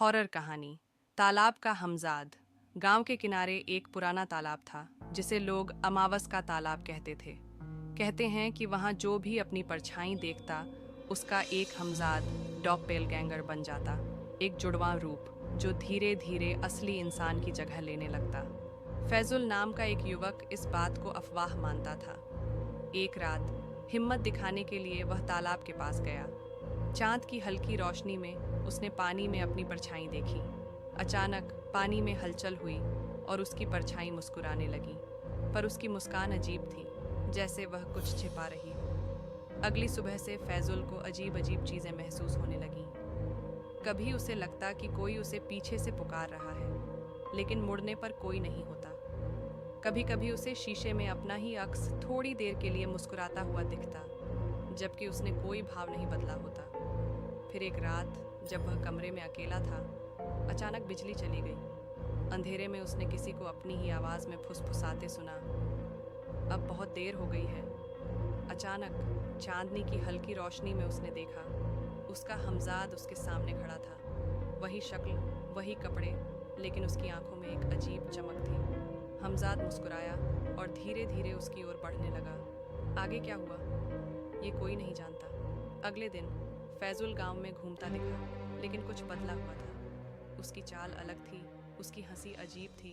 Horror कहानी। तालाब का हमजाद। गांव के किनारे एक पुराना तालाब था जिसे लोग अमावस का तालाब कहते थे। कहते हैं कि वहां जो भी अपनी परछाई देखता उसका एक हमजाद डॉपपेलगैंगर बन जाता, एक जुड़वां रूप जो धीरे धीरे असली इंसान की जगह लेने लगता। फैजुल नाम का एक युवक इस बात को अफवाह मानता था। एक रात हिम्मत दिखाने के लिए वह तालाब के पास गया। चांद की हल्की रोशनी में उसने पानी में अपनी परछाई देखी। अचानक पानी में हलचल हुई और उसकी परछाई मुस्कुराने लगी, पर उसकी मुस्कान अजीब थी, जैसे वह कुछ छिपा रही हो। अगली सुबह से फैजुल को अजीब अजीब चीजें महसूस होने लगीं। कभी उसे लगता कि कोई उसे पीछे से पुकार रहा है, लेकिन मुड़ने पर कोई नहीं होता। कभी कभी उसे शीशे में अपना ही अक्स थोड़ी देर के लिए मुस्कुराता हुआ दिखता, जबकि उसने कोई भाव नहीं बदला होता। फिर एक रात जब वह कमरे में अकेला था, अचानक बिजली चली गई। अंधेरे में उसने किसी को अपनी ही आवाज़ में फुसफुसाते सुना, अब बहुत देर हो गई है। अचानक चांदनी की हल्की रोशनी में उसने देखा, उसका हमजाद उसके सामने खड़ा था। वही शक्ल, वही कपड़े, लेकिन उसकी आंखों में एक अजीब चमक थी। हमजाद मुस्कुराया और धीरे धीरे उसकी ओर बढ़ने लगा। आगे क्या हुआ ये कोई नहीं जानता। अगले दिन फैजुल गांव में घूमता दिखा, लेकिन कुछ बदला हुआ था। उसकी चाल अलग थी, उसकी हंसी अजीब थी